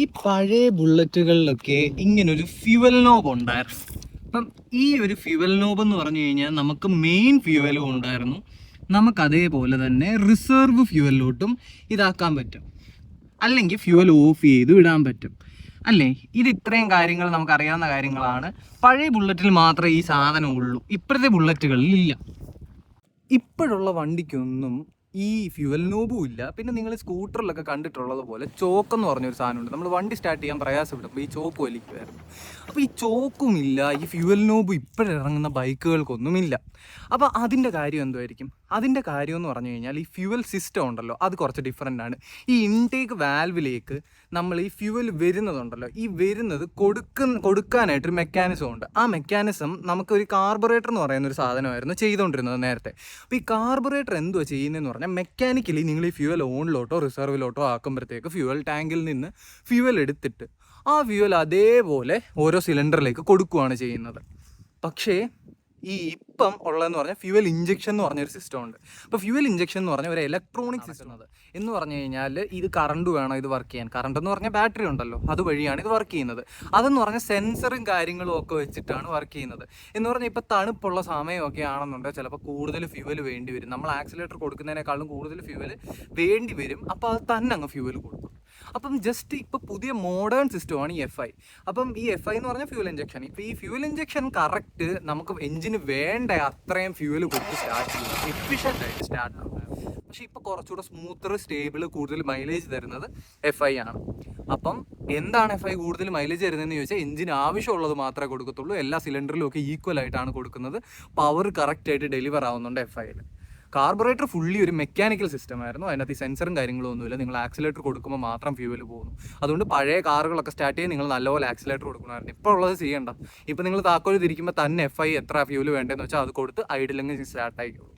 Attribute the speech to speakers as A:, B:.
A: ഈ പഴയ ബുള്ളറ്റുകളിലൊക്കെ ഇങ്ങനൊരു ഫ്യുവൽ നോബ് ഉണ്ടായിരുന്നു. അപ്പം ഈ ഒരു ഫ്യുവൽ നോബ് എന്ന് പറഞ്ഞു കഴിഞ്ഞാൽ നമുക്ക് മെയിൻ ഫ്യുവലും ഉണ്ടായിരുന്നു, നമുക്ക് അതേപോലെ തന്നെ റിസർവ് ഫ്യുവലിലോട്ടും ഇതാക്കാൻ പറ്റും, അല്ലെങ്കിൽ ഫ്യുവൽ ഓഫ് ചെയ്ത് ഇടാൻ പറ്റും അല്ലേ. ഇത് ഇത്രയും കാര്യങ്ങൾ നമുക്കറിയാവുന്ന കാര്യങ്ങളാണ്. പഴയ ബുള്ളറ്റിൽ മാത്രമേ ഈ സാധനം ഉള്ളൂ, ഇപ്പോഴത്തെ ബുള്ളറ്റുകളിൽ ഇല്ല. ഇപ്പോഴുള്ള വണ്ടിക്കൊന്നും ഈ ഫ്യുവൽ നോബും ഇല്ല. പിന്നെ നിങ്ങൾ സ്കൂട്ടറിലൊക്കെ കണ്ടിട്ടുള്ളത് പോലെ ചോക്കെന്ന് പറഞ്ഞൊരു സാധനമുണ്ട്. നമ്മൾ വണ്ടി സ്റ്റാർട്ട് ചെയ്യാൻ പ്രയാസപ്പെടുമ്പോൾ ഈ ചോക്ക് വലിക്കുമായിരുന്നു. അപ്പോൾ ഈ ചോക്കും ഇല്ല, ഈ ഫ്യുവൽ നോബും ഇപ്പോഴിറങ്ങുന്ന ബൈക്കുകൾക്കൊന്നുമില്ല. അപ്പോൾ അതിൻ്റെ കാര്യം എന്തായിരിക്കും? അതിൻ്റെ കാര്യം എന്ന് പറഞ്ഞു കഴിഞ്ഞാൽ ഈ ഫ്യുവൽ സിസ്റ്റം ഉണ്ടല്ലോ, അത് കുറച്ച് ഡിഫറെൻ്റ് ആണ്. ഈ ഇൻടേക്ക് വാൽവിലേക്ക് നമ്മൾ ഈ ഫ്യുവൽ വരുന്നതുണ്ടല്ലോ, ഈ വരുന്നത് കൊടുക്കാനായിട്ടൊരു മെക്കാനിസം ഉണ്ട്. ആ മെക്കാനിസം നമുക്കൊരു കാർബറേറ്റർ എന്ന് പറയുന്ന ഒരു സാധനമായിരുന്നു ചെയ്തുകൊണ്ടിരുന്നത് നേരത്തെ. അപ്പോൾ ഈ കാർബറേറ്റർ എന്തുവാ ചെയ്യുന്നതെന്ന് പറഞ്ഞാൽ, മെക്കാനിക്കലി നിങ്ങൾ ഈ ഫ്യുവൽ ഓണിലോട്ടോ റിസർവിലോട്ടോ ആക്കുമ്പോഴത്തേക്ക് ഫ്യുവൽ ടാങ്കിൽ നിന്ന് ഫ്യുവൽ എടുത്തിട്ട് ആ ഫ്യുവൽ അതേപോലെ ഓരോ സിലിണ്ടറിലേക്ക് കൊടുക്കുകയാണ് ചെയ്യുന്നത്. പക്ഷേ ഈ ഇപ്പം ഉള്ളതെന്ന് പറഞ്ഞാൽ ഫ്യുവൽ ഇഞ്ചക്ഷൻ എന്ന് പറഞ്ഞൊരു സിസ്റ്റം ഉണ്ട്. അപ്പോൾ ഫ്യുവൽ ഇഞ്ചക്ഷൻ എന്ന് പറഞ്ഞാൽ ഒരു ഇലക്ട്രോണിക് സിസ്റ്റം. അത് എന്ന് പറഞ്ഞു കഴിഞ്ഞാൽ ഇത് കറണ്ട് വേണം ഇത് വർക്ക് ചെയ്യാൻ. കറണ്ട് എന്ന് പറഞ്ഞാൽ ബാറ്ററി ഉണ്ടല്ലോ, അതുവഴിയാണ് ഇത് വർക്ക് ചെയ്യുന്നത്. അതെന്ന് പറഞ്ഞാൽ സെൻസറും കാര്യങ്ങളും ഒക്കെ വെച്ചിട്ടാണ് വർക്ക് ചെയ്യുന്നത്. എന്ന് പറഞ്ഞാൽ ഇപ്പോൾ തണുപ്പുള്ള സമയമൊക്കെ ആണെന്നുണ്ടെങ്കിൽ ചിലപ്പോൾ കൂടുതൽ ഫ്യുവൽ വേണ്ടി വരും. നമ്മൾ ആക്സിലേറ്റർ കൊടുക്കുന്നതിനേക്കാളും കൂടുതൽ ഫ്യുവൽ വേണ്ടി വരും. അപ്പോൾ അത് തന്നെ അങ്ങ് ഫ്യുവൽ കൊടുക്കും. അപ്പം ജസ്റ്റ് ഇപ്പോൾ പുതിയ മോഡേൺ സിസ്റ്റമാണ് ഈ FI. അപ്പം ഈ FI എന്ന് പറഞ്ഞാൽ ഫ്യൂവൽ ഇഞ്ചക്ഷൻ. ഇപ്പോൾ ഈ ഫ്യൂവൽ ഇഞ്ചക്ഷൻ കറക്റ്റ് നമുക്ക് എഞ്ചിന് വേണ്ട അത്രയും ഫ്യൂവൽ കൊടുത്ത് സ്റ്റാർട്ട് ചെയ്യും, എഫിഷ്യൻ്റ് ആയിട്ട് സ്റ്റാർട്ട് ആവും. പക്ഷേ ഇപ്പോൾ കുറച്ചുകൂടെ സ്മൂത്തർ, സ്റ്റേബിൾ, കൂടുതൽ മൈലേജ് തരുന്നത് FI ആണ്. അപ്പം എന്താണ് FI കൂടുതൽ മൈലേജ് തരുന്നതെന്ന് ചോദിച്ചാൽ, എഞ്ചിന് ആവശ്യമുള്ളത് മാത്രമേ കൊടുക്കത്തുള്ളൂ. എല്ലാ സിലിണ്ടറിലും ഒക്കെ ഈക്വൽ ആയിട്ടാണ് കൊടുക്കുന്നത്. പവർ കറക്റ്റായിട്ട് ഡെലിവർ ആവുന്നുണ്ട് FIയിൽ. കാർബറേറ്റർ ഫുള്ളി ഒരു മെക്കാനിക്കൽ സിസ്റ്റം ആയിരുന്നു. അതിനകത്ത് ഈ സെൻസറും കാര്യങ്ങളും ഒന്നുമില്ല. നിങ്ങൾ ആക്സിലേറ്റർ കൊടുക്കുമ്പോൾ മാത്രം ഫ്യൂവൽ പോകുന്നു. അതുകൊണ്ട് പഴയ കാറുകളൊക്കെ സ്റ്റാർട്ട് ചെയ്യാൻ നിങ്ങൾ നല്ലപോലെ ആക്സിലേറ്റർ കൊടുക്കണമായിരുന്നു. ഇപ്പോൾ ഉള്ളത് ചെയ്യേണ്ട. ഇപ്പോൾ നിങ്ങൾ താക്കോൽ തിരിക്കുമ്പോൾ തന്നെ FI എത്ര ഫ്യൂവൽ വേണ്ടതെന്ന് വെച്ചാൽ അത് കൊടുത്ത് ഐഡിലെങ്കിൽ സ്റ്റാർട്ട് ആയിക്കോളും.